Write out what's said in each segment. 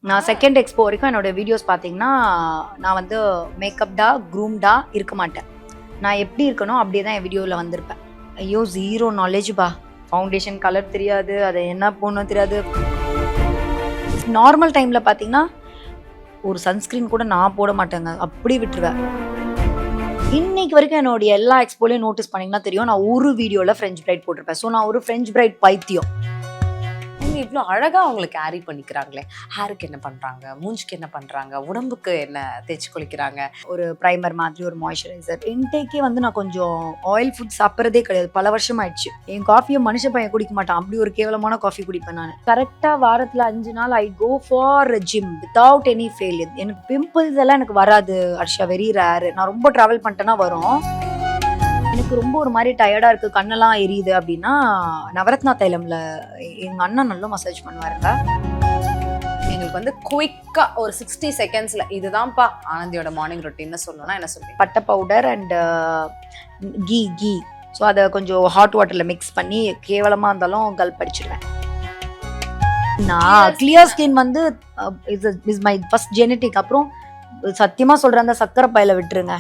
நான் second expo வரைக்கும் என்னோட வீடியோஸ் பார்த்தீங்கன்னா நான் வந்து மேக்கப்டா க்ரூம்டா இருக்க மாட்டேன். நான் எப்படி இருக்கணும் அப்படியே தான் என் வீடியோவில் வந்திருப்பேன். ஐயோ ஜீரோ நாலேஜ்பா. ஃபவுண்டேஷன் கலர் தெரியாது, அதை என்ன போடணும் தெரியாது. நார்மல் டைமில் பார்த்தீங்கன்னா ஒரு சன்ஸ்க்ரீன் கூட நான் போட மாட்டேங்க, அப்படியே விட்டுருவேன். இன்னைக்கு வரைக்கும் என்னோட எல்லா எக்ஸ்போலையும் நோட்டீஸ் பண்ணிங்கன்னா தெரியும், நான் ஒரு வீடியோவில் ஃப்ரெஞ்ச் பிரைட் போட்டிருப்பேன். ஸோ நான் ஒரு ஃப்ரெஞ்ச் பிரைட் பைத்தியம். இவ்வளோ அழகாக அவங்களை கேரி பண்ணிக்கிறாங்களே, ஹேருக்கு என்ன பண்ணுறாங்க, மூஞ்சிக்கு என்ன பண்ணுறாங்க, உடம்புக்கு என்ன தேய்ச்சி குளிக்கிறாங்க, ஒரு ப்ரைமர் மாதிரி ஒரு மாய்ஸ்சரைசர் இன்டேக்கே வந்து நான் கொஞ்சம் ஆயில் ஃபுட் சாப்பிட்றதே கிடையாது, பல வருஷம் ஆயிடுச்சு. என் காஃபியை மனுஷ பையன் குடிக்க மாட்டான், அப்படி ஒரு கேவலமான காஃபி குடிப்பேன் நான். கரெக்டாக வாரத்தில் 5 நாள் I go for gym without any failure. எனக்கு பிம்பிள்ஸ் எல்லாம் எனக்கு வராது அர்ஷா, வெரி ரேர். நான் ரொம்ப ட்ராவல் பண்ணிட்டேன்னா வரும். எனக்கு ரொம்ப ஒரு மாதிரி டயர்டாக இருக்குது, கண்ணெல்லாம் எரியுது அப்படின்னா நவரத்னா தைலமில் எங்கள் அண்ணன் நல்லா மசாஜ் பண்ணுவாருங்க. எங்களுக்கு வந்து குயிக்காக ஒரு 60 செகண்ட்ஸில் இதுதான்ப்பா ஆனந்தியோட மார்னிங் ரொட்டீன்னு சொல்லணும்னா என்ன சொல்லுவீங்க? பட்டை பவுடர் அண்ட் கீ ஸோ அதை கொஞ்சம் ஹாட் வாட்டரில் மிக்ஸ் பண்ணி கேவலமாக இருந்தாலும் கல்ப் அடிச்சிடுவேன். நான் கிளியர் ஸ்கின் வந்து இஸ் மை ஃபர்ஸ்ட் ஜெனட்டிக். அப்புறம் சத்தியமாக சொல்கிறேன், அந்த சக்கரை பையில விட்டுருங்க.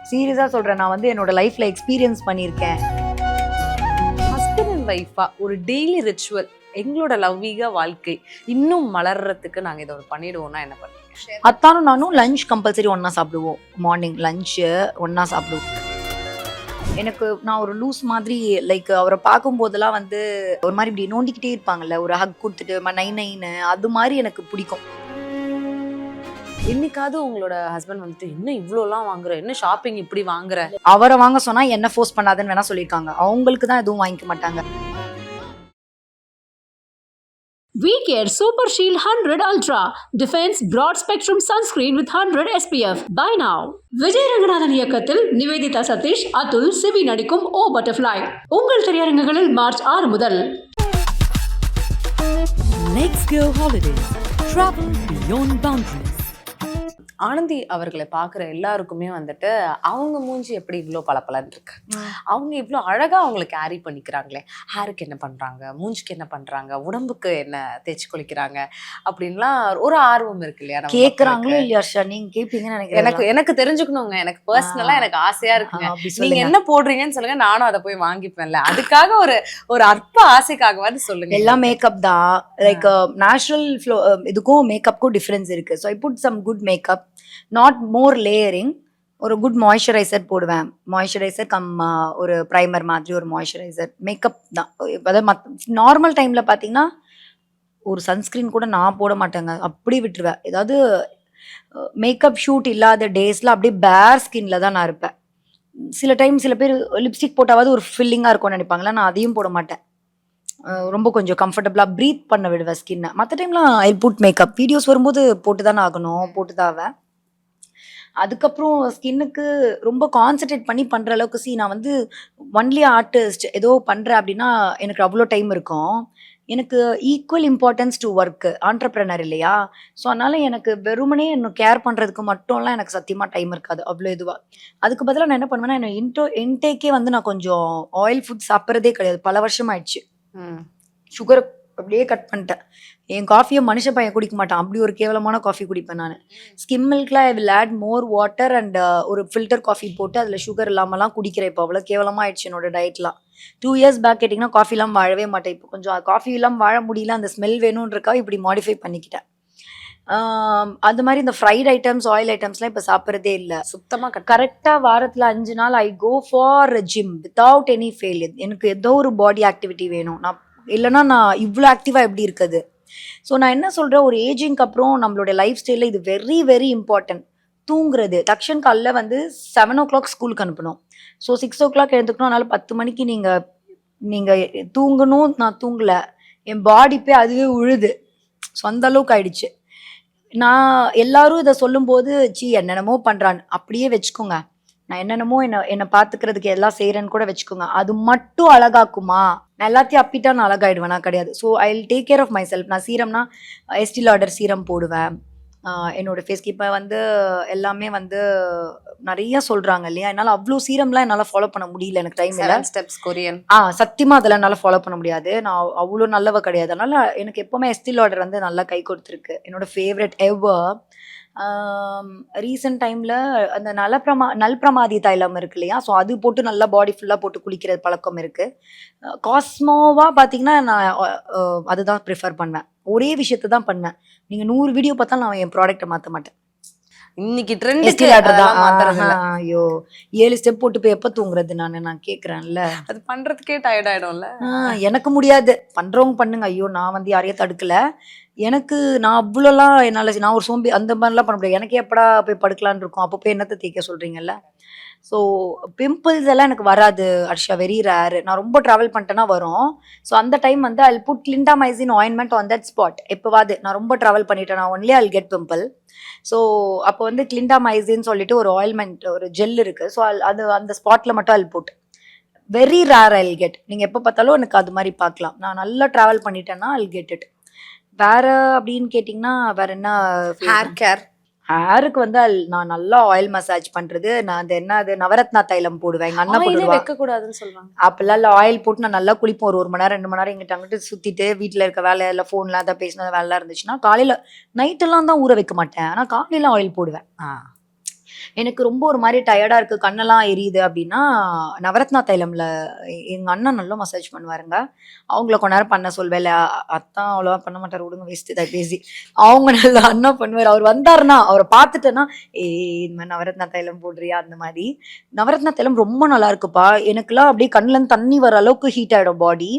சீரியஸாக சொல்கிறேன், நான் வந்து என்னோட லைஃப்பில் எக்ஸ்பீரியன்ஸ் பண்ணியிருக்கேன். ஹஸ்பண்ட் அண்ட் ஒய்ஃபா ஒரு டெய்லி ரிச்சுவல், எங்களோட லவ்விக வாழ்க்கை இன்னும் மலர்றதுக்கு நாங்கள் இதை ஒரு பண்ணிடுவோம்னா என்ன பண்ணுவீங்க? அத்தானும் நானும் லஞ்ச் கம்பல்சரி ஒன்றா சாப்பிடுவோம். மார்னிங் லஞ்சு ஒன்றா சாப்பிடுவோம். எனக்கு நான் ஒரு லூஸ் மாதிரி லைக் அவரை பார்க்கும்போதெல்லாம் வந்து ஒரு மாதிரி இப்படி நோண்டிக்கிட்டே இருப்பாங்கல்ல, ஒரு ஹக் கொடுத்துட்டு நைன்னு அது மாதிரி எனக்கு பிடிக்கும். என்னைக்காவது உங்களோட ஹஸ்பண்ட் வந்துட்டு இன்னும் இவ்வளோலாம் வாங்குற, என்ன ஷாப்பிங் இப்படி வாங்குற, அவரை வாங்க சொன்னா என்ன ஃபோர்ஸ் பண்ணாதுன்னு வேணா சொல்லியிருக்காங்க. அவங்களுக்கு தான் எதுவும் வாங்கிக்க மாட்டாங்க. VCare Super Shield 100 Ultra Defense Broad Spectrum Sunscreen with 100 SPF. Buy now. Vijay Ranganathan இயக்கத்தில் நிவேதிதா சதீஷ், அதுல், சிவி நடிக்கும் ஓ பட்டர்ஃப்ளை உங்கள் திரையரங்குகளில் மார்ச் 6 முதல். Let's go holidays. Travel beyond boundaries. Anandhi அவர்களை பார்க்குற எல்லாருக்குமே வந்துட்டு அவங்க மூஞ்சி எப்படி இவ்வளோ பளபளன்னு இருக்கு, அவங்க இவ்வளோ அழகாக அவங்களை கேரி பண்ணிக்கிறாங்களே, ஹேருக்கு என்ன பண்ணுறாங்க, மூஞ்சிக்கு என்ன பண்ணுறாங்க, உடம்புக்கு என்ன தேய்ச்சி குளிக்கிறாங்க அப்படின்லாம் ஒரு ஆர்வம் இருக்கு இல்லையா? கேட்குறாங்களோ இல்லையா ஹர்ஷா? நீங்க கேட்பீங்கன்னு நினைக்கிறேன். எனக்கு தெரிஞ்சுக்கணுங்க, எனக்கு பர்சனலாக எனக்கு ஆசையாக இருக்குங்க. நீங்க என்ன போடுறீங்கன்னு சொல்லுங்க, நானும் அதை போய் வாங்கிப்பேன்ல. அதுக்காக ஒரு அற்ப ஆசைக்காக வந்து சொல்லுங்க. எல்லாம் மேக்கப் தான், லைக் நேச்சுரல் ஃப்ளோ. இதுக்கும் மேக்கப்புக்கும் டிஃப்ரென்ஸ் இருக்கு. So I put some good makeup, not more layering. ஒரு குட் மாய்ஸ்சரைசர் போடுவேன். மாய்ஸ்சரைசர் கம் ஒரு ப்ரைமர் மாதிரி ஒரு மாய்ஸ்சரைசர், மேக்கப் தான். அதாவது நார்மல் டைமில் பார்த்தீங்கன்னா ஒரு சன்ஸ்க்ரீன் கூட நான் போட மாட்டேங்க, அப்படியே விட்டுருவேன். ஏதாவது மேக்கப் ஷூட் இல்லாத டேஸில் அப்படியே பேர் ஸ்கின்ல தான் நான் இருப்பேன். சில டைம் சில பேர் லிப்ஸ்டிக் போட்டாவது ஒரு ஃபில்லிங்காக இருக்கும்னு நினைப்பாங்களா, நான் அதையும் போட மாட்டேன். ரொம்ப கொஞ்சம் கம்ஃபர்டபுளாக ப்ரீத் பண்ண விடுவேன் ஸ்கின்னை. மற்ற டைம்லாம் ஐ புட் மேக்கப். வீடியோஸ் வரும்போது போட்டு தானே ஆகணும், போட்டு தான். அதுக்கப்புறம் ஸ்கின்னுக்கு ரொம்ப கான்சன்ட்ரேட் பண்ணி பண்ணுற அளவுக்கு நான் வந்து ஒன்லி ஆர்டிஸ்ட் ஏதோ பண்ணுறேன் அப்படின்னா எனக்கு அவ்வளோ டைம் இருக்கும். எனக்கு equal importance to work, entrepreneur இல்லையா? ஸோ அதனால் எனக்கு வெறுமனே இன்னும் கேர் பண்ணுறதுக்கு மட்டும்லாம் எனக்கு சத்தியமாக டைம் இருக்காது அவ்வளோ இதுவாக. அதுக்கு பதிலாக நான் என்ன பண்ணுவேன்னா, என்ன இன்டேக்கே வந்து நான் கொஞ்சம் ஆயில் ஃபுட் சாப்பிட்றதே கிடையாது, பல வருஷம் ஆயிடுச்சு. சுகரை அப்படியே கட் பண்ணிட்டேன். என் காஃபியை மனுஷ பையன் குடிக்க மாட்டான், அப்படி ஒரு கேவலமான காஃபி குடிப்பேன் நான். ஸ்கிம் மில்க்ல I will add more water and ஒரு ஃபில்டர் காஃபி போட்டு அதில் சுகர் இல்லாமலாம் குடிக்கிறேன். இப்போ அவ்வளோ கேவலமாக ஆயிடுச்சு என்னோட டயட்லாம். 2 years பேக் கேட்டிங்கன்னா காஃபி இல்லாமல் வாழவே மாட்டேன். இப்போ கொஞ்சம் காஃபி இல்லாமல் வாழ முடியல, அந்த ஸ்மெல் வேணுன்றக்காக இப்படி மாடிஃபை பண்ணிக்கிட்டேன். அது மாதிரி இந்த ஃப்ரைட் ஐட்டம்ஸ், ஆயில் ஐட்டம்ஸ்லாம் இப்போ சாப்பிட்றதே இல்லை சுத்தமாக. கரெக்டாக வாரத்தில் 5 நாள் I go for gym without any failure. எனக்கு ஏதோ ஒரு பாடி ஆக்டிவிட்டி வேணும். நான் இல்லைன்னா நான் இவ்வளோ ஆக்டிவாக எப்படி இருக்குது? ஸோ நான் என்ன சொல்கிறேன், ஒரு ஏஜிங்க்கு அப்புறம் நம்மளோட லைஃப் ஸ்டைலில் இது வெரி வெரி இம்பார்ட்டன்ட். தூங்குறது. தக்ஷன் காலைல வந்து 7 o'clock ஸ்கூலுக்கு அனுப்பணும். So 6 o'clock எழுந்துக்கணும். அதனால் 10 மணிக்கு நீங்கள் தூங்கணும். நான் தூங்கலை, என் பாடி போய் அதுவே உழுது. ஸோ அந்த அளவுக்கு ஆயிடுச்சு. நான் எல்லாரும் இதை சொல்லும்போது என்னென்னமோ பண்ணுறான்னு அப்படியே வச்சுக்கோங்க. நான் என்னென்னமோ என்னை பார்த்துக்கிறதுக்கு எல்லாம் செய்கிறேன்னு கூட வச்சுக்கோங்க. அது மட்டும் அழகாக்குமா? நான் எல்லாத்தையும் அப்பிட்டா நான் அழகாயிடுவேனா? கிடையாது. So I will take care of myself. நான் சீரம்னா எஸ்டி லாடர் சீரம் போடுவேன். என்னோட ஃபேஸ்க்கு இப்போ வந்து எல்லாமே வந்து நிறைய சொல்றாங்க இல்லையா, என்னால் அவ்வளோ சீரம்லாம் என்னால் ஃபாலோ பண்ண முடியல, எனக்கு டைம் இல்லை. 7 steps கொரியன். சத்தியமா அதெல்லாம் என்னால் ஃபாலோ பண்ண முடியாது, நான் அவ்வளோ நல்லவ கிடையாது. அதனால எனக்கு எப்பவுமே எஸ்டி லாடர் வந்து நல்லா கை கொடுத்துருக்கு, என்னோட ஃபேவரட் எவர். ரீசெண்ட் டைமில் அந்த நல்பிரமாதி தைலம் இருக்கு இல்லையா, ஸோ அது போட்டு நல்லா பாடி ஃபுல்லாக போட்டு குளிக்கிற பழக்கம் இருக்குது. காஸ்மோவாக பார்த்தீங்கன்னா நான் அதுதான் ப்ரிஃபர் பண்ணேன், ஒரே விஷயத்தை தான் பண்ணேன். நீங்கள் 100 வீடியோ பார்த்தாலும் நான் என் ப்ராடக்ட்டை மாற்ற மாட்டேன். இன்னைக்கு எஸ்டி ட்ரெண்டுக்கு லாடர் தான். மாத்துறது இல்ல. ஐயோ 7 ஸ்டெப் போட்டு போய் எப்போ தூங்குறது நான் கேட்குறேன்ல. அது பண்றதுக்கே டயர்ட் ஆயிடும்ல. எனக்கு முடியாது, பண்றவங்க பண்ணுங்க. ஐயோ நான் வந்து யாரையும் தடுக்கல, எனக்கு நான் அவ்வளோலாம் என்னால் நான் ஒரு சோம்பி அந்த மாதிரிலாம் பண்ண முடியாது. எனக்கு எப்படா போய் படுக்கலான்னு இருக்கும், அப்போ போய் என்னத்தை தேய்க்க சொல்றீங்கல்ல. ஸோ பிம்பிள்ஸ் எல்லாம் எனக்கு வராது அர்ஷா, வெரி ரேர். நான் ரொம்ப ட்ராவல் பண்ணிட்டேன்னா வரும். ஸோ அந்த டைம் வந்து I put clindamycin ointment on that spot. எப்போவாது நான் ரொம்ப ட்ராவல் பண்ணிட்டேன் only I get pimple. So அப்போ வந்து கிளிண்டாமைசின்னு சொல்லிட்டு ஒரு ஆயில்மெண்ட், ஒரு ஜெல் இருக்கு. ஸோ அது அந்த ஸ்பாட்ல மட்டும் I put. Very rare I get. நீங்கள் எப்போ பார்த்தாலும் எனக்கு அது மாதிரி பார்க்கலாம். நான் நல்லா ட்ராவல் பண்ணிட்டேன்னா ஐ கெட் இட். வேற அப்படின்னு கேட்டிங்கன்னா வேற என்ன? Hair care. ஹேருக்கு வந்து நான் நல்லா ஆயில் மசாஜ் பண்றது, நான் அந்த என்ன அது நவரத்னா தைலம் போடுவேன், எங்க அண்ணா ஆயிலே போடுவா. வைக்க கூடாதுன்னு சொல்றாங்க. அப்பெல்லாம் இல்லை, ஆயில் போட்டு நான் நல்லா குளிப்போம். ஒரு 1 மணி நேரம் 2 மணி நேரம் இங்கிட்ட அங்கிட்டு சுத்திட்டு வீட்டில் இருக்க வேலை இல்லை, ஃபோன்லாம் தான் பேசின வேலைலாம் இருந்துச்சுன்னா காலையில நைட்டெல்லாம் தான் ஊற வைக்க மாட்டேன், ஆனால் காலையில ஆயில் போடுவேன். எனக்கு ரொம்ப ஒரு மாதிரி டயர்டா இருக்கு, கண்ணெல்லாம் எரியுது அப்படின்னா நவரத்னா தைலம்ல எங்க அண்ணன் நல்லா மசாஜ் பண்ணுவாருங்க. அவங்கள கொஞ்ச நேரம் பண்ண சொல்வேன். இல்லை அத்தான் அவ்வளோவா பண்ண மாட்டார், விடுங்க வேஸ்ட் தான் பேசி. அவங்க நல்லா அண்ணா பண்ணுவார். அவர் வந்தாருன்னா அவரை பார்த்துட்டேன்னா இந்த மாதிரி நவரத்னா தைலம் போடுறியா அந்த மாதிரி. நவரத்னா தைலம் ரொம்ப நல்லா இருக்குப்பா, எனக்குலாம் அப்படியே கண்ணுலேருந்து தண்ணி வர அளவுக்கு ஹீட் ஆகிடும் பாடி.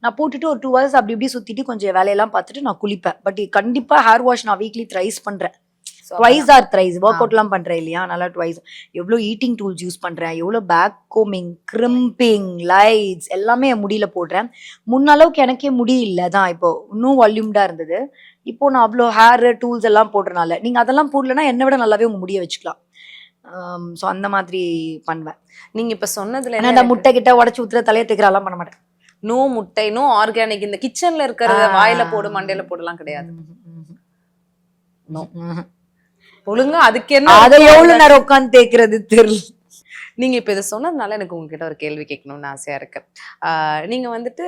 நான் போட்டுட்டு ஒரு 2 hours அப்படி இப்படி சுற்றிட்டு கொஞ்சம் வேலையெல்லாம் பார்த்துட்டு நான் குளிப்பேன். பட் கண்டிப்பாக ஹேர் வாஷ் நான் வீக்லி த்ரைஸ் பண்ணுறேன், ட்வைஸ் ஆர் த்ரைஸ். ஒர்க் அவுட்லாம் பண்றேன் இல்லையா, நல்லா ட்வைஸ். எவ்வளோ ஈட்டிங் டூல்ஸ் யூஸ் பண்றேன், எவ்வளோ பேக் கோமிங், கிரிம்பிங், லைட்ஸ் எல்லாமே என் முடியில போடுறேன். முன்னளவுக்கு எனக்கே முடி இல்லை தான், இப்போ இன்னும் வால்யூம்டா இருந்தது. இப்போ நான் அவ்வளோ ஹேர் டூல்ஸ் எல்லாம் போடுறனால, நீங்க அதெல்லாம் போடலன்னா என்னை விட நல்லாவே உங்க முடிய வச்சுக்கலாம். ஸோ அந்த மாதிரி பண்ணுவேன். நீங்க இப்ப சொன்னதுல ஆனா அந்த முட்டை கிட்ட உடச்சு ஊத்துற தலையை தைக்கிறலாம் பண்ண மாட்டேன். நோ முட்டை, நோ ஆர்கானிக், இந்த கிச்சன்ல இருக்கிறத வாயில போடு மண்டையில போடலாம் கிடையாது. ஒழுங்கா அதுக்கு என்ன அதை எவ்வளவு நேரம் உட்காந்து தேய்க்கிறது தெரியல. நீங்க இப்ப இதை சொன்னதுனால எனக்கு உங்ககிட்ட ஒரு கேள்வி கேட்கணும்னு ஆசையா இருக்கு. நீங்க வந்துட்டு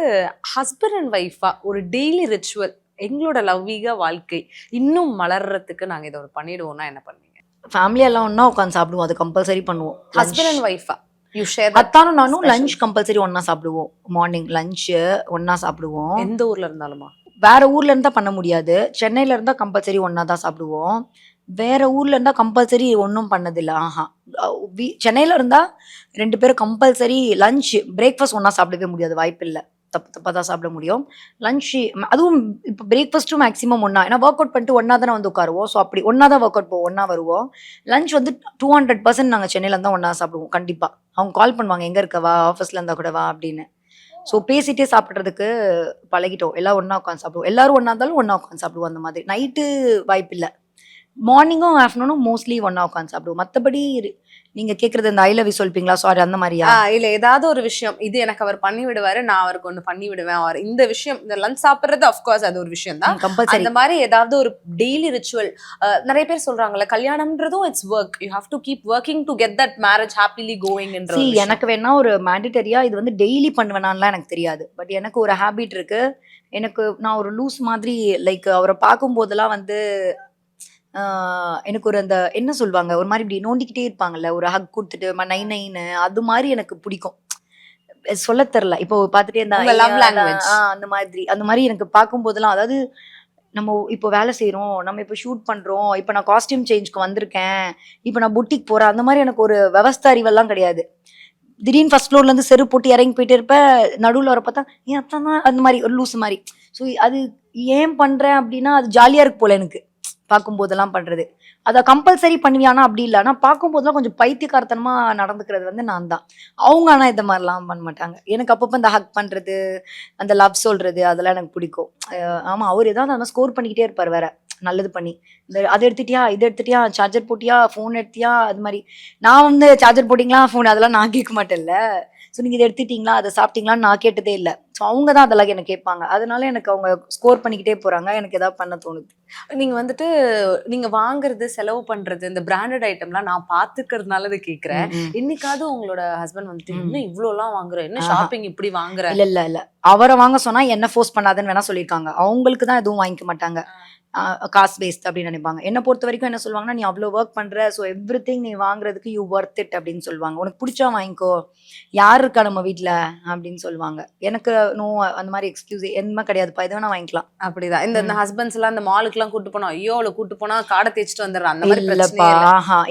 ஹஸ்பண்ட் அண்ட் ஒய்ஃபா ஒரு டெய்லி ரிச்சுவல், எங்களோட லவ்விக வாழ்க்கை இன்னும் மலர்றதுக்கு நாங்க இதை ஒரு பண்ணிடுவோம்னா என்ன பண்ணுவீங்க? ஃபேமிலி எல்லாம் ஒண்ணா உட்காந்து சாப்பிடுவோம், அது கம்பல்சரி பண்ணுவோம். ஹஸ்பண்ட் அண்ட் ஒய்ஃபா யூ ஷேர். அத்தானும் நானும் லஞ்ச் கம்பல்சரி ஒண்ணா சாப்பிடுவோம். மார்னிங் லஞ்ச் ஒண்ணா சாப்பிடுவோம். எந்த ஊர்ல இருந்தாலுமா? வேற ஊர்ல இருந்தா பண்ண முடியாது, சென்னையில இருந்தா கம்பல்சரி ஒண்ணா தான் சாப்பிடுவோம். வேற ஊர்ல இருந்தா கம்பல்சரி ஒன்றும் பண்ணதில்லை. சென்னையில இருந்தா 2 பேரும் கம்பல்சரி லஞ்ச் பிரேக்ஃபாஸ்ட் ஒன்றா சாப்பிடவே முடியாது, வாய்ப்பு இல்லை, தப்பாக தான் சாப்பிட முடியும். லஞ்சு அதுவும் இப்போ பிரேக்ஃபாஸ்ட்டும் மேக்ஸிமம் ஒன்றா, ஏன்னா ஒர்க் அவுட் பண்ணிட்டு ஒன்றா தானே வந்து உட்காருவோம். ஸோ அப்படி ஒன்றா தான் ஒர்க் அவுட் போவோம், ஒன்றா வருவோம். லஞ்ச் வந்து 200% நாங்கள் சென்னையில் இருந்தால் ஒன்றா சாப்பிடுவோம் கண்டிப்பாக. அவங்க கால் பண்ணுவாங்க, எங்கே இருக்கவா, ஆஃபீஸில் இருந்தால் கூட வா அப்படின்னு. ஸோ பேசிட்டே சாப்பிட்றதுக்கு பழகிட்டோம், எல்லாம் ஒன்றா உட்காந்து சாப்பிடுவோம். எல்லாரும் ஒன்றா இருந்தாலும் ஒன்றா உட்காந்து சாப்பிடுவோம். அந்த மாதிரி நைட்டு வாய்ப்பு இல்லை, மார்னிங்கும் ஆஃப்டர்நூனும் மோஸ்ட்லி ஒன்றா உட்காந்து சாப்பிடுவோம். மற்றபடி நீங்க கேக்குறது இந்த ஐ லவ் யூ சொல்ப்பீங்களா, சாரி அந்த மாதிரியா? இல்ல ஏதாவது ஒரு விஷயம், இது எனக்கு அவர் பண்ணி விடுவாரு, நான் அவருக்கு ஒண்ணு பண்ணி விடுவேன், அவர் இந்த விஷயம், இந்த லஞ்ச் சாப்பிடுறது ஆஃப்கோர்ஸ் அது ஒரு விஷயம் தான் கம்பல்சரி. அந்த மாதிரி ஏதாவது ஒரு டெய்லி ரிச்சுவல். நிறைய பேர் சொல்றாங்கல்ல, கல்யாணம்ன்றதும் it's work, you have to keep working to get that marriage happily going என்ற. எனக்கு வேணா ஒரு மேண்டிட்டரியா இது வந்து டெய்லி பண்ணுவேனான்லாம் எனக்கு தெரியாது. பட் எனக்கு ஒரு ஹேபிட் இருக்கு, எனக்கு நான் ஒரு லூஸ் மாதிரி, லைக் அவரை பார்க்கும் போதெல்லாம் வந்து எனக்கு ஒரு அந்த என்ன சொல்லுவாங்க, ஒரு மாதிரி இப்படி நோண்டிக்கிட்டே இருப்பாங்கல்ல, ஒரு ஹக் கொடுத்துட்டு நைன்னு, அது மாதிரி எனக்கு பிடிக்கும். சொல்ல தெரியல, இப்போ பார்த்துட்டே இருந்தா அந்த மாதிரி எனக்கு பார்க்கும் போதெல்லாம், அதாவது நம்ம இப்போ வேலை செய்யறோம், நம்ம இப்போ ஷூட் பண்றோம், இப்போ நான் காஸ்டியூம் சேஞ்சுக்கு வந்திருக்கேன், இப்போ நான் புட்டிக் போறேன், அந்த மாதிரி எனக்கு ஒரு விவஸ்த அறிவெல்லாம் கிடையாது. திடீர்னு ஃபர்ஸ்ட் ஃப்ளோர்ல இருந்து செருப்பு போட்டு இறங்கி போயிட்டு இருப்பேன், நடுவில் வர பார்த்தா ஏன் அத்தான் அந்த மாதிரி ஒரு லூஸ் மாதிரி. ஸோ அது ஏன் பண்றேன் அப்படின்னா, அது ஜாலியா இருக்கு போல எனக்கு பார்க்கும் போதெல்லாம் பண்றது. அதை கம்பல்சரி பண்ணுவியானா அப்படி இல்லை, ஆனால் பார்க்கும் போதெல்லாம் கொஞ்சம் பைத்தியக்காரத்தனமா நடந்துக்கிறது வந்து நான் தான். அவங்க ஆனால் இந்த மாதிரிலாம் பண்ண மாட்டாங்க. எனக்கு அப்பப்போ இந்த ஹக் பண்றது, அந்த லவ் சொல்றது, அதெல்லாம் எனக்கு பிடிக்கும். ஆமா, அவர் ஏதாவது அந்த ஸ்கோர் பண்ணிக்கிட்டே இருப்பார் வேற. நல்லது பண்ணி அதை எடுத்துட்டியா இதை எடுத்துட்டியா சார்ஜர் போட்டியா ஃபோன் எடுத்தியா அது மாதிரி. நான் வந்து சார்ஜர் போட்டிங்களா ஃபோன் அதெல்லாம் நான் கேட்க மாட்டேன்ல. ஸோ நீங்கள் இதை எடுத்துட்டீங்களா அதை சாப்பிட்டீங்களான்னு நான் கேட்டதே இல்லை. ஸோ அவங்க தான் அதெல்லாம் எனக்கு கேட்பாங்க. அதனால எனக்கு அவங்க ஸ்கோர் பண்ணிக்கிட்டே போகிறாங்க. எனக்கு எதாவது பண்ண தோணுது. நீங்க வந்துட்டு நீங்க வாங்குறது செலவு பண்றது இந்த பிராண்டட் ஐட்டம்லாம் நான் பாத்துக்கிறதுனால இதை கேக்குறேன். இன்னைக்காவது உங்களோட ஹஸ்பண்ட் வந்துட்டு என்ன இவ்ளோ எல்லாம் வாங்குற, என்ன ஷாப்பிங் இப்படி வாங்குற? இல்ல அவரை வாங்க சொன்னா என்ன ஃபோர்ஸ் பண்ணாதுன்னு வேணா சொல்லியிருக்காங்க. அவங்களுக்கு தான் எதுவும் வாங்கிக்க மாட்டாங்க. காசு வேஸ்ட் அப்படின்னு நினைப்பாங்க. என்ன பொறுத்த வரைக்கும் என்ன சொல்லுவாங்கன்னா, நீ அவ்வளோ ஒர்க் பண்ற, ஸோ எவ்ரி திங் நீ வாங்குறதுக்கு யூ ஒர்த் இட் அப்படின்னு சொல்லுவாங்க. உனக்கு பிடிச்சா வாங்கிக்கோ, யார் இருக்கா நம்ம வீட்டில் அப்படின்னு சொல்லுவாங்க. எனக்கு நோ அந்த மாதிரி எக்ஸ்கியூஸ் எதுவுமே கிடையாதுப்பா, எது வேணா வாங்கிக்கலாம். அப்படிதான் இந்த ஹஸ்பண்ட்ஸ் எல்லாம் இந்த மாலுக்கு எல்லாம் கூட்டு போனா ஐயோ அவளை கூட்டு போனா காடை தேய்ச்சிட்டு வந்துடுறான் அந்த மாதிரி இல்லப்பா.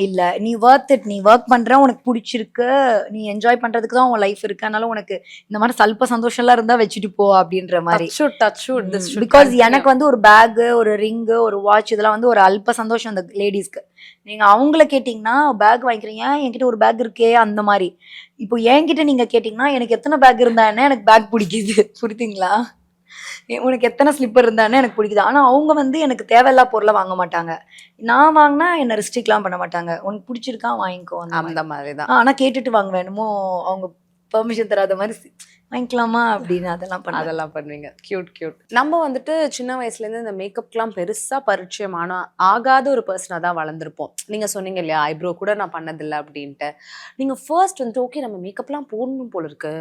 இல்ல நீ ஒர்த் இட், நீ ஒர்க் பண்ற, உனக்கு பிடிச்சிருக்கு, நீ என்ஜாய் பண்றதுக்கு தான் உன் லைஃப் இருக்கு, அதனால உனக்கு இந்த மாதிரி சல்ப சந்தோஷம்லாம் இருந்தா வச்சுட்டு போ அப்படின்ற மாதிரி. பிகாஸ் எனக்கு வந்து ஒரு பேக், ஒரு ரிங்கு, ஒரு வாட்ச் இதெல்லாம் வந்து ஒரு அல்ப சந்தோஷம் இந்த லேடிஸ்க்கு. நீங்க அவங்கள கேட்டீங்கன்னா பேக் வாங்கிக்கிறீங்க, என்கிட்ட ஒரு பேக் இருக்கே அந்த மாதிரி. இப்போ என்கிட்ட நீங்க கேட்டீங்கன்னா எனக்கு எத்தனை பேக் இருந்தா என்ன, எனக்கு பேக் பிடிக்குது, புரியுதுங்களா? உனக்கு எத்தனை ஸ்லிப்பர் இருந்தானே எனக்கு பிடிக்குது. ஆனா அவங்க வந்து எனக்கு தேவையில்லா பொருளை வாங்க மாட்டாங்க. நான் வாங்கினா என்ன ரெஸ்ட்ரிக்ட்லாம் பண்ண மாட்டாங்க. உனக்கு பிடிச்சிருக்கா வாங்கிக்கோ அந்த மாதிரிதான். ஆனா கேட்டுட்டு வாங்குவேன். என்னமோ அவங்க பெர்மிஷன் தராத மாதிரி வாங்கிக்கலாமா அப்படின்னு அதெல்லாம் பண்ணுவீங்க. கியூட். நம்ம வந்துட்டு சின்ன வயசுல இருந்து இந்த மேக்கப்லாம் பெருசா பரிச்சயமான ஆகாத ஒரு பர்சனா தான் வளர்ந்துருப்போம். நீங்க சொன்னீங்க இல்லையா, ஐப்ரோ கூட நான் பண்ணதில்லை அப்படின்ட்டு. நீங்க ஃபர்ஸ்ட் வந்துட்டு ஓகே நம்ம மேக்கப்லாம் போடணும் போல இருக்கு,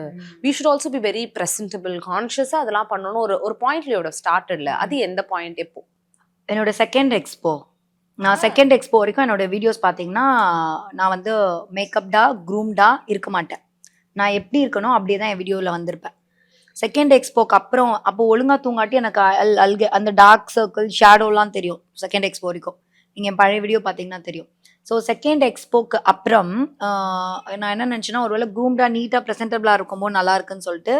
we should also be very presentable, கான்ஷியஸா அதெல்லாம் பண்ணணும் ஒரு பாயிண்ட்ல ஸ்டார்டட்ல. அது எந்த பாயிண்ட்? எப்போ? என்னோட செகண்ட் எக்ஸ்போ. நான் செகண்ட் எக்ஸ்போ வரைக்கும் என்னோட வீடியோஸ் பார்த்தீங்கன்னா நான் வந்து மேக்கப்டா க்ரூம்டா இருக்க மாட்டேன். நான் எப்படி இருக்கணும் அப்படியே தான் என் வீடியோவில் வந்திருப்பேன். செகண்ட் எக்ஸ்போக்கு அப்புறம் அப்போ ஒழுங்காக தூங்காட்டி எனக்கு அந்த டார்க் சர்க்கிள் ஷேடோலாம் தெரியும் செகண்ட் எக்ஸ்போ வரைக்கும். நீங்கள் என் பழைய வீடியோ பார்த்தீங்கன்னா தெரியும். ஸோ செகண்ட் எக்ஸ்போக்கு அப்புறம் நான் என்ன நினச்சேன்னா, ஒருவேளை க்ரூம்டாக நீட்டாக ப்ரெசென்டபிளாக இருக்கும்போது நல்லா இருக்குன்னு சொல்லிட்டு,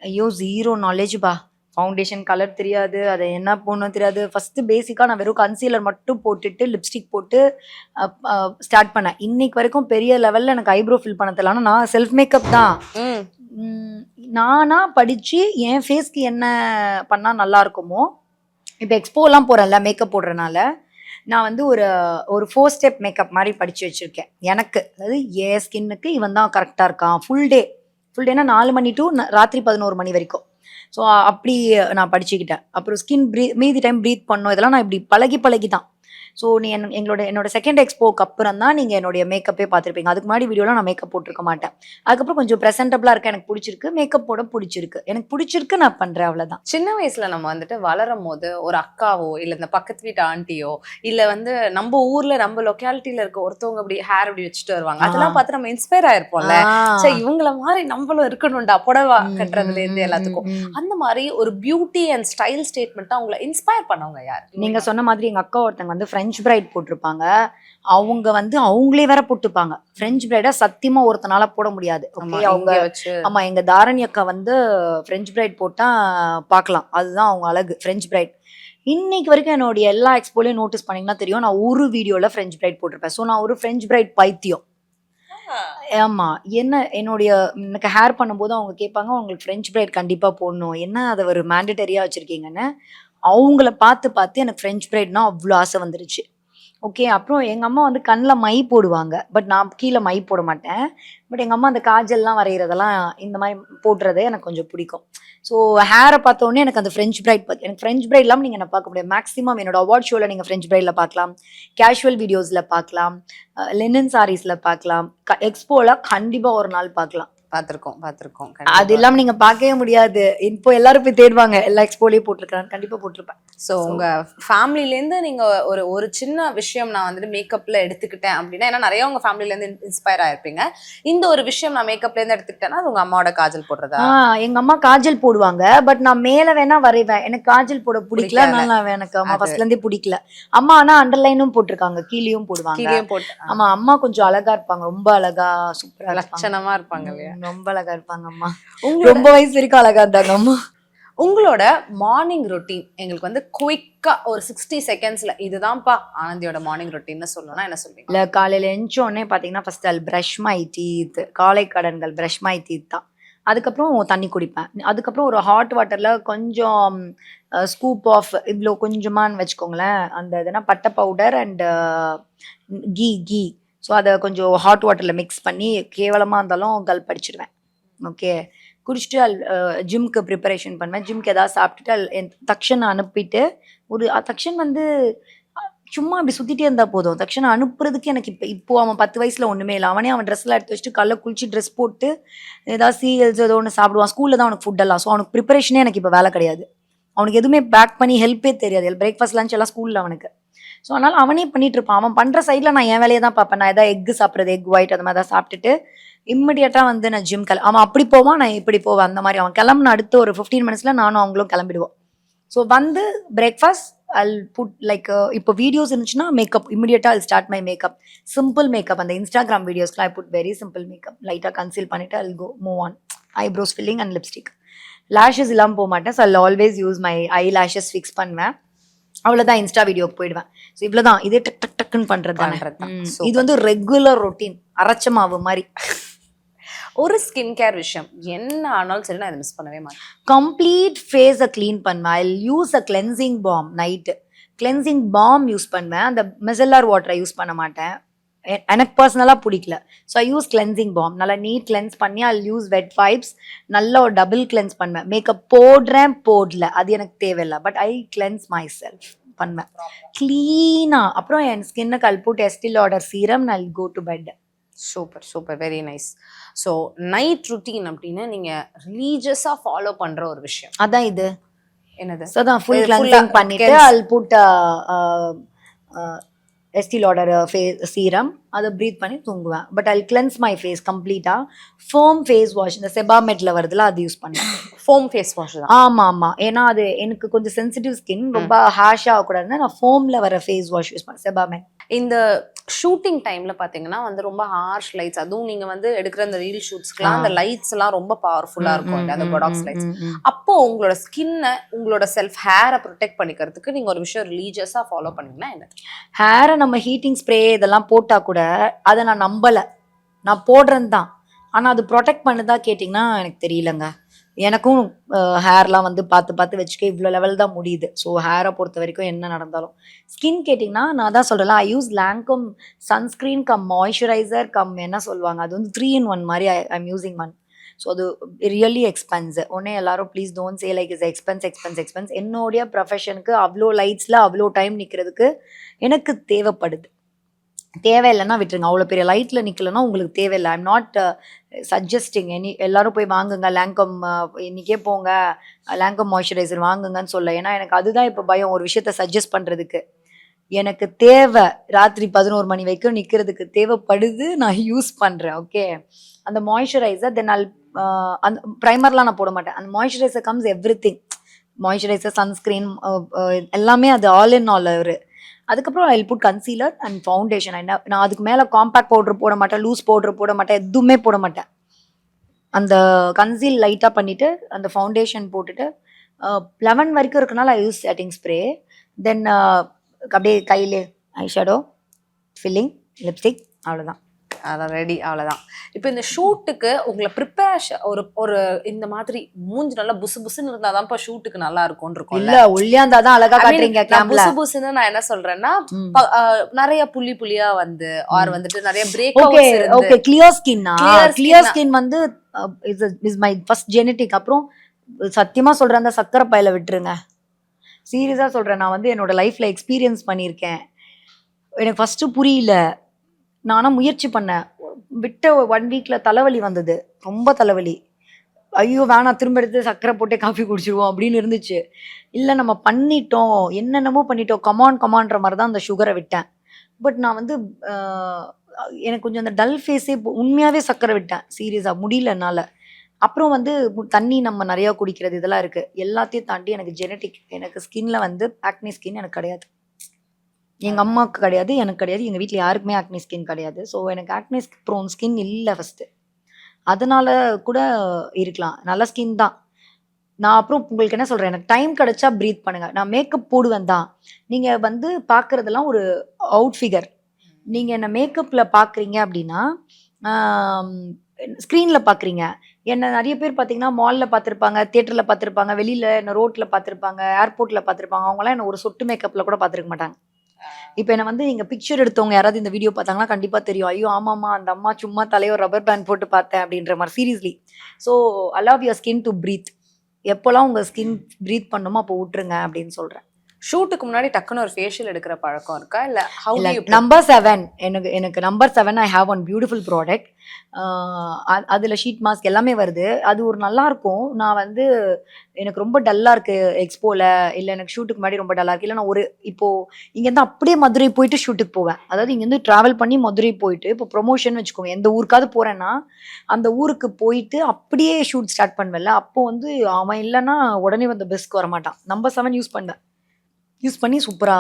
ஐயோ ஜீரோ நாலேஜ்பா, ஃபவுண்டேஷன் கலர் தெரியாது, அதை என்ன போடணும் தெரியாது. ஃபஸ்ட்டு பேசிக்காக நான் வெறும் கன்சீலர் மட்டும் போட்டுட்டு லிப்ஸ்டிக் போட்டு ஸ்டார்ட் பண்ணேன். இன்னைக்கு வரைக்கும் பெரிய லெவலில் எனக்கு ஐப்ரோ ஃபில் பண்ண தெரியல. ஆனால் நான் செல்ஃப் மேக்கப் தான். நானாக படித்து என் ஃபேஸ்க்கு என்ன பண்ணால் நல்லா இருக்குமோ, இப்போ எக்ஸ்போலாம் போகிறேன்ல மேக்கப் போடுறதுனால, நான் வந்து ஒரு 4 ஸ்டெப் மேக்கப் மாதிரி படித்து வச்சுருக்கேன். எனக்கு அதாவது என் ஸ்கின்னுக்கு இவன் தான் கரெக்டாக இருக்கான். ஃபுல் டேனா 4 மணி டு ராத்திரி 11 மணி வரைக்கும். ஸோ அப்படி நான் படிச்சுக்கிட்டேன். அப்புறம் ஸ்கின் மீதி டைம் ப்ரீத் பண்ணணும், இதெல்லாம் நான் இப்படி பழகி தான். ஸோ நீ என்னோட செகண்ட் எக்ஸ்போக்கு அப்புறம் தான் நீங்கள் என்னுடைய மேக்கப்பே பார்த்துருப்பீங்க. அதுக்கு முன்னாடி வீடியோலாம் நான் மேக்கப் போட்டிருக்க மாட்டேன். அதுக்கப்புறம் கொஞ்சம் ப்ரெசென்டபிளாக இருக்கேன், எனக்கு பிடிச்சிருக்கு, மேக்கப் போட பிடிச்சிருக்கு, எனக்கு பிடிச்சிருக்கு, நான் பண்ணுறேன், அவ்வளோதான். சின்ன வயசில் நம்ம வந்துட்டு வளரும் போது ஒரு அக்காவோ இல்லை இந்த பக்கத்து வீட்டு ஆண்டியோ இல்லை வந்து நம்ம ஊரில் நம்ம லொக்காலிட்டியில் இருக்க ஒருத்தவங்க அப்படி ஹேர் அப்படி வச்சுட்டு வருவாங்க. அதெல்லாம் பார்த்து நம்ம இன்ஸ்பயர் ஆயிருப்போம்ல, சரி இவங்கள மாதிரி நம்மளும் இருக்கணும்டா, புடவா கட்டுறதுலேருந்து எல்லாத்துக்கும். அந்த மாதிரி ஒரு பியூட்டி அண்ட் ஸ்டைல் ஸ்டேட்மெண்ட்டாக அவங்களை இன்ஸ்பயர் பண்ணவங்க யார்? நீங்கள் சொன்ன மாதிரி எங்கள் அக்கா ஒருத்தங்க வந்து ஃப்ரெஞ்ச் பிரைட் போட்டிருப்பாங்க. அவங்க வந்து அவங்களே வேற போட்டுப்பாங்க. ஃப்ரெஞ்ச் பிரைடா சத்தியமா ஒருத்தனால போட முடியாது. ஓகே, அவங்க ஆமா, எங்க தாரணி அக்கா வந்து ஃப்ரெஞ்ச் பிரைட் போட்டா பார்க்கலாம், அதுதான் அவங்க அழகு, ஃப்ரெஞ்ச் பிரைட். இன்னைக்கு வரைக்கும் என்னுடைய எல்லா எக்ஸ்போலையும் நோட்டீஸ் பண்ணீங்கன்னா தெரியும், நான் ஒரு வீடியோல ஃப்ரெஞ்ச் பிரைட் போட்டிருப்பேன். ஸோ நான் ஒரு ஃப்ரெஞ்ச் பிரைட் பைத்தியம். ஆமா, எனக்கு ஹேர் பண்ணும்போது அவங்க கேட்பாங்க, உங்களுக்கு ஃப்ரெஞ்ச் பிரைட் கண்டிப்பா போடணும், என்ன அதை ஒரு மேண்டட்டரியா வச்சிருக்கீங்கன்னு. அவங்கள பார்த்து எனக்கு ஃப்ரெஞ்ச் பிரைட்னா அவ்வளோ ஆசை வந்துருச்சு. ஓகே, அப்புறம் எங்கள் அம்மா வந்து கண்ணில் மை போடுவாங்க, பட் நான் கீழே மை போட மாட்டேன். பட் எங்கள் அம்மா அந்த காஜல்லாம் வரைகிறதெல்லாம் இந்த மாதிரி போடுறதே எனக்கு கொஞ்சம் பிடிக்கும். ஸோ ஹேரை பார்த்தோன்னே எனக்கு அந்த ஃப்ரெஞ்ச் பிரைட் எனக்கு ஃப்ரெஞ்ச் பிரைட் இல்லாமல் நீங்கள் என்ன பார்க்க முடியாது. மேக்ஸிமம் என்னோட அவார்ட் ஷோவில் நீங்கள் ஃப்ரெஞ்ச் பிரைடில் பார்க்கலாம், கேஷுவல் வீடியோஸில் பார்க்கலாம், லெனின் சாரீஸில் பார்க்கலாம், எக்ஸ்போவில் கண்டிப்பாக ஒரு நாள் பார்க்கலாம். பார்த்துருக்கோம். அது இல்லாம நீங்க பார்க்கவே முடியாது. இப்போ எல்லாரும் போய் தேடுவாங்க, எல்லா எக்ஸ்போலயே போட்டிருக்காங்க, கண்டிப்பா போட்டிருப்பேன். ஸோ உங்க ஃபேமிலிலேருந்து நீங்க ஒரு சின்ன விஷயம் நான் வந்துட்டு மேக்கப்ல எடுத்துக்கிட்டேன் அப்படின்னா, ஏன்னா நிறைய உங்க ஃபேமிலிலேருந்து இன்ஸ்பயர் ஆயிருப்பீங்க, இந்த ஒரு விஷயம் நான் மேக்கப்ல இருந்து எடுத்துக்கிட்டேன்னா அது உங்க அம்மாவோட காஜல் போடுறதா? எங்க அம்மா காஜல் போடுவாங்க, பட் நான் மேல வேணா வரைவேன், எனக்கு காஜல் போட பிடிக்கல. எனக்கு அம்மா ஃபர்ஸ்ட்ல இருந்தே பிடிக்கல. அம்மா ஆனா அண்டர்லைனும் போட்டிருக்காங்க, கீழேயும் போடுவாங்க. ஆமா, அம்மா கொஞ்சம் அழகா இருப்பாங்க, ரொம்ப அழகா சூப்பரா லட்சணமா இருப்பாங்க இல்லையா? ரொம்ப அழகா இருப்பாங்க அம்மா. ரொம்ப வயசு வரைக்கும் அழகா இருந்தாங்க அம்மா. உங்களோட மார்னிங் ரொட்டீன் எங்களுக்கு வந்து குயிக்கா ஒரு 60 செகண்ட்ஸ்ல இதுதான்ப்பா ஆனந்தியோட மார்னிங் ரொட்டீன்னு சொல்லணும்னா என்ன சொல்றீங்க? இல்ல, காலையில எஞ்சோடனே பாத்தீங்கன்னா ஃபர்ஸ்ட் பிரஷ் மை டீத், காலை கடன்கள் பிரஷ் மை டீத் தான். அதுக்கப்புறம் தண்ணி குடிப்பேன். அதுக்கப்புறம் ஒரு ஹாட் வாட்டர்ல கொஞ்சம் ஸ்கூப் ஆஃப் இவ்வளோ கொஞ்சமான்னு வச்சுக்கோங்களேன். அந்த இதுனா பட்டை பவுடர் அண்ட் கீ ஸோ அதை கொஞ்சம் ஹாட் வாட்டர்ல மிக்ஸ் பண்ணி கேவலமாக இருந்தாலும் கல்படிச்சிடுவேன். ஓகே, குடிச்சிட்டு ஜிம்க்கு ப்ரிப்பரேஷன் பண்ணுவேன். ஜிம்க்கு ஏதாவது சாப்பிட்டுட்டு தக்ஷன் அனுப்பிட்டு தக்ஷன் வந்து சும்மா அப்படி சுற்றிட்டே இருந்தால் போதும். தக்ஷனை அனுப்புறதுக்கு எனக்கு இப்போ அவன் 10 வயசில் ஒன்றுமே இல்லை. அவன் ட்ரெஸ்லாம் எடுத்து வச்சுட்டு காலைல குளிச்சு ட்ரெஸ் போட்டு ஏதாவது சீரியல்ஸ் ஏதோ ஒன்று சாப்பிடுவான். ஸ்கூலில் தான் அவனுக்கு ஃபுட்டெல்லாம். ஸோ அவனுக்கு ப்ரிப்பரேஷனே எனக்கு இப்போ வேலை கிடையாது. அவனுக்கு எதுவுமே பேக் பண்ணி ஹெல்ப்பே தெரியாது. பிரேக்ஃபாஸ்ட் லஞ்ச் எல்லாம் ஸ்கூலில் அவனுக்கு. ஸோ அதனால் அவனே பண்ணிட்டு இருப்பான். அவன் பண்ணுற சைடில் நான் என் வேலையை தான் பார்ப்பேன். நான் எதாவது எக்கு சாப்பிட்றது, எக் ஒயிட் அந்த மாதிரி தான் சாப்பிட்டுட்டு இம்மிடியட்டாக வந்து நான் ஜிம் அவன் அப்படி போவான், நான் இப்படி போவேன். அந்த மாதிரி அவன் கிளம்புன அடுத்த ஒரு 15 மினிட்ஸில் நானும் அவங்களும் கிளம்பிடுவோம். ஸோ வந்து பிரேக்ஃபாஸ்ட் I'll put like இப்போ வீடியோஸ் இருந்துச்சுன்னா மேக்கப் இமிடியேட்டா I'll start my makeup. Simple makeup. அந்த இன்ஸ்டாகிராம் வீடியோஸ்லாம் I put very simple makeup. லைட்டாக கன்சீல் பண்ணிட்டு I'll go move on. Eyebrows filling and lipstick. Lashes இல்லாமல் போக மாட்டேன். So I'll always use my eye lashes fix பண்ணுவேன். அவ்வளோதான், இன்ஸ்டா வீடியோக்கு போயிடுவேன். ஸோ இவ்வளோதான். இதே டக் டக் டக்குன்னு பண்ணுறது தான். இது வந்து ரெகுலர் ரொட்டீன், அரைச்ச மாவு மாதிரி. ஒரு ஸ்கின் கேர் விஷயம் என்ன ஆனாலும் சரி நான் இதை மிஸ் பண்ணவே மாட்டேன். கம்ப்ளீட் ஃபேஸை க்ளீன் பண்ணுவேன். I use a cleansing balm. Night cleansing balm use பண்ணுவேன். அந்த மிசெல்லார் வாட்டரை யூஸ் பண்ண மாட்டேன். எனக்கு பர்சனலாக பிடிக்கல. So I use cleansing balm. நல்லா நீட் கிளென்ஸ் பண்ணி ஐ யூஸ் வெட் வைப்ஸ். நல்லா ஒரு டபுள் கிளென்ஸ் பண்ணுவேன். மேக்கப் போடல, அது எனக்கு தேவையில்லை. But I cleanse my self பண்ணுவேன் க்ளீனாக. அப்புறம் என் ஸ்கின்னுக்கு I'll put Estee Lauder serum and I'll go to bed. Super very nice. So night routine அப்படின்னு நீங்க ரிலீஜியஸா ஃபாலோ பண்ற ஒரு விஷயம் அதான் இது. என்னது? ஸோ தான் ஃபுல் கிளென்சிங் பண்ணிட்டு I'll put Estee Lauder serum. அதை ப்ரீத் பண்ணி தூங்குவேன். But I'll cleanse my face கம்ப்ளீட்டாக. ஃபோம் ஃபேஸ் வாஷ், இந்த செபாமெட்ல வருதுல, அது யூஸ் பண்ணுவேன். ஃபோம் ஃபேஸ் வாஷ் தான். ஆமா. ஏன்னா அது எனக்கு கொஞ்சம் சென்சிட்டிவ் ஸ்கின், ரொம்ப ஹேஷ் ஆகக்கூடாதுன்னு நான் ஃபோம்ல வர ஃபேஸ் வாஷ் யூஸ் பண்ணேன், செபாமெட். இந்த ஷூட்டிங் டைம்ல பாத்தீங்கன்னா வந்து ரொம்ப ஹார்ஷ் லைட்ஸ், அதுவும் நீங்க வந்து எடுக்கிற அந்த ரீல் ஷூட்ஸ்க்குலாம் அந்த லைட்ஸ் எல்லாம் ரொம்ப பவர்ஃபுல்லா இருக்கும், அந்த பொடாக்ஸ் லைட்ஸ். அப்போ உங்களோட ஸ்கின்னை, உங்களோட செல்ஃப் ஹேரை ப்ரொடெக்ட் பண்ணிக்கிறதுக்கு நீங்க ஒரு விஷயம் ரிலீஜியஸா ஃபாலோ பண்ணீங்கன்னா என்ன? ஹேரை நம்ம ஹீட்டிங் ஸ்ப்ரே இதெல்லாம் போட்டா கூட அதை நான் நம்பல. நான் போடுறேன் தான், ஆனா அது ப்ரொடெக்ட் பண்ணுதா கேட்டிங்கன்னா எனக்கு தெரியலங்க. எனக்கும் ஹேர்லாம் வந்து பார்த்து வச்சுக்க இவ்வளோ லெவல் தான் முடியுது. ஸோ ஹேரை பொறுத்த வரைக்கும் என்ன நடந்தாலும். ஸ்கின் கேட்டிங்கன்னா நான் தான் சொல்கிறேன், I use Lancome sunscreen cum moisturiser cum என்ன சொல்லுவாங்க, அது வந்து 3 in 1 மாதிரி ஐம் யூஸிங் ஒன். ஸோ அது ரியலி எக்ஸ்பென்சிவ். ஒன்னே எல்லாரும் please don't say like is expense. என்னுடைய ப்ரொஃபஷனுக்கு அவ்வளோ லைட்ஸில் அவ்வளோ டைம் நிற்கிறதுக்கு எனக்கு தேவைப்படுது. தேவையில்லைன்னா விட்டுருங்க. அவ்வளோ பெரிய லைட்டில் நிற்கலன்னா உங்களுக்கு தேவையில்லை. ஐம் நாட் சஜஸ்டிங் எல்லாரும் போய் வாங்குங்க லாங்கம், இன்றைக்கே போங்க லாங்கம் மாய்ஸ்சரைசர் வாங்குங்கன்னு சொல்ல. ஏன்னா எனக்கு அதுதான் இப்போ பயம், ஒரு விஷயத்த சஜஸ்ட் பண்ணுறதுக்கு. எனக்கு தேவை, ராத்திரி 11 மணி வரைக்கும் நிற்கிறதுக்கு தேவைப்படுது, நான் யூஸ் பண்ணுறேன். ஓகே, அந்த மாய்ஸ்சரைசர் தென் அந்த ப்ரைமர்லாம் நான் போட மாட்டேன். அந்த moisturiser comes everything. Moisturiser, sunscreen எல்லாமே அது ஆல் இன் ஆல். அதுக்கப்புறம் I put concealer and foundation. நான் அதுக்கு மேலே காம்பேக்ட் பவுடர் போட மாட்டேன், லூஸ் பவுடர் போட மாட்டேன், எதுவுமே போட மாட்டேன். அந்த கன்சீல் லைட்டாக பண்ணிவிட்டு அந்த ஃபவுண்டேஷன் போட்டுட்டு 11 வரைக்கும் இருக்கனால ஐ யூஸ் செட்டிங் ஸ்ப்ரே. தென் அப்படியே கையிலே ஐ ஷேடோ, ஃபில்லிங், லிப்ஸ்டிக், அவ்வளோதான். அதான் ரெடி, அவ்வளோதான். இப்போ இந்த ஷூட்டுக்கு உங்களை ப்ரிப்பேர் ஒரு இந்த மாதிரி மூஞ்சி நல்லா புசு புசுன்னு இருந்தாதான் இப்போ ஷூட்டுக்கு நல்லா இருக்கும்னு இருக்கும். இல்ல ஒல்லியாந்தா தான் அழகா காட்டுறீங்க கேம்ல. புசு புசுன்னு நான் என்ன சொல்றேன்னா, நிறைய புள்ளியா வந்து ஆர் வந்துட்டு நிறைய பிரேக் ஓகே கிளியர் ஸ்கின் வந்து இஸ் மை ஃபர்ஸ்ட் ஜெனடிக். அப்புறம் சத்தியமா சொல்றேன், அந்த சக்கரை பையில விட்டுருங்க. சீரியஸா சொல்றேன், நான் வந்து என்னோட லைஃப்ல எக்ஸ்பீரியன்ஸ் பண்ணியிருக்கேன். எனக்கு ஃபர்ஸ்ட் புரியல, நானா முயற்சி பண்ணேன். விட்ட 1 வீக்ல தலைவலி வந்தது, ரொம்ப தலைவலி. ஐயோ வேணாம், திரும்ப எடுத்து சக்கரை போட்டே காஃபி குடிச்சிருவோம் அப்படின்னு இருந்துச்சு. இல்லை நம்ம பண்ணிட்டோம், என்னென்னமோ பண்ணிட்டோம், கமான்ற மாதிரி தான் அந்த சுகரை விட்டேன். பட் நான் வந்து எனக்கு கொஞ்சம் அந்த டல் ஃபேஸே உண்மையாகவே சக்கரை விட்டேன், சீரியஸாக முடியல என்னால். அப்புறம் வந்து தண்ணி நம்ம நிறையா குடிக்கிறது இதெல்லாம் இருக்குது. எல்லாத்தையும் தாண்டி எனக்கு ஜெனட்டிக், எனக்கு ஸ்கின்ல வந்து ஆக்னி ஸ்கின் எனக்கு கிடையாது. எங்கள் அம்மாவுக்கு கிடையாது, எனக்கு கிடையாது, எங்கள் வீட்டில் யாருக்குமே ஆக்னி ஸ்கின் கிடையாது. ஸோ எனக்கு ஆக்னி ப்ரோன் ஸ்கின் இல்லை ஃபஸ்ட்டு. அதனால கூட இருக்கலாம், நல்ல ஸ்கின் தான். நான் அப்புறம் உங்களுக்கு என்ன சொல்கிறேன், எனக்கு டைம் கிடைச்சா ப்ரீத் பண்ணுங்கள். நான் மேக்கப் போடுவேன் தான். நீங்கள் வந்து பார்க்குறதெல்லாம் ஒரு அவுட் ஃபிகர். நீங்கள் என்ன மேக்கப்பில் பார்க்குறீங்க அப்படின்னா ஸ்க்ரீனில் பார்க்குறீங்க. என்ன நிறைய பேர் பார்த்தீங்கன்னா மாலில் பார்த்துருப்பாங்க, தியேட்டரில் பார்த்துருப்பாங்க, வெளியில் என்ன ரோட்டில் பார்த்துருப்பாங்க, ஏர்போர்ட்டில் பார்த்துருப்பாங்க. அவங்களாம் என்ன ஒரு சொட்டு மேக்கப்பில் கூட பார்த்துருக்க மாட்டாங்க. இப்போ என்ன வந்து இங்கே பிக்சர் எடுத்தவங்க யாராவது இந்த வீடியோ பார்த்தாங்கன்னா கண்டிப்பாக தெரியும். ஐயோ ஆமாம்மா அந்த அம்மா சும்மா தலையோ ரப்பர் பேண்ட் போட்டு பார்த்தேன் அப்படின்ற மாதிரி. Seriously. So allow your skin to breath. எப்போல்லாம் உங்கள் ஸ்கின் ப்ரீத் பண்ணுமோ அப்போ விட்டுருங்க அப்படின்னு சொல்கிறேன். ஷூட்டுக்கு முன்னாடி டக்குன்னு ஒரு ஃபேஷியல் எடுக்கிற பழக்கம் இருக்கா இல்ல ஹவு டு யூ நம்பர் 7 எனக்கு number 7 I have one beautiful product. அதில் ஷீட் மாஸ்க் எல்லாமே வருது. அது ஒரு நல்லா இருக்கும். நான் வந்து எனக்கு ரொம்ப டல்லாக இருக்கு எக்ஸ்போல, இல்லை எனக்கு ஷூட்டுக்கு முன்னாடி ரொம்ப டல்லாக இருக்கு, இல்லை நான் ஒரு இப்போ இங்கேருந்து அப்படியே மதுரை போயிட்டு ஷூட்டுக்கு போவேன். அதாவது இங்கேருந்து ட்ராவல் பண்ணி மதுரை போயிட்டு இப்போ ப்ரொமோஷன் வச்சுக்கோங்க, எந்த ஊருக்காவது போகிறேன்னா அந்த ஊருக்கு போயிட்டு அப்படியே ஷூட் ஸ்டார்ட் பண்ணுவேன்ல, அப்போ வந்து அவன் இல்லைன்னா உடனே வந்து பெஸ்ட்க்கு வரமாட்டான். நம்பர் 7 யூஸ் பண்ணி சூப்பரா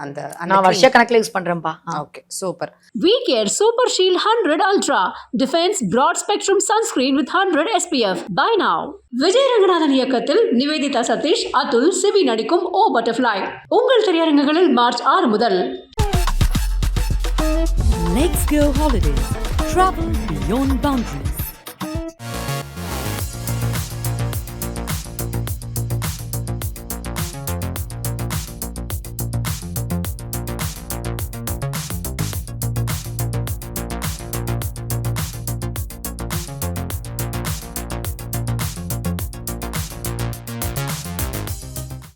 அந்த நான் வருஷ கணக்கில் யூஸ் பண்றேன்ப்பா. Okay super. We Care Super Shield 100 Ultra Defense Broad Spectrum Sunscreen with 100 SPF. Buy now. Vijay Ranganathan இயக்கத்தில் நிவேதிதா சதீஷ், அதுல், சிவி நடிக்கும் ஓ பட்டர்ஃப்ளை உங்கள் திரையரங்குகளில் மார்ச் 6 முதல். Let's go holidays. Travel beyond boundaries.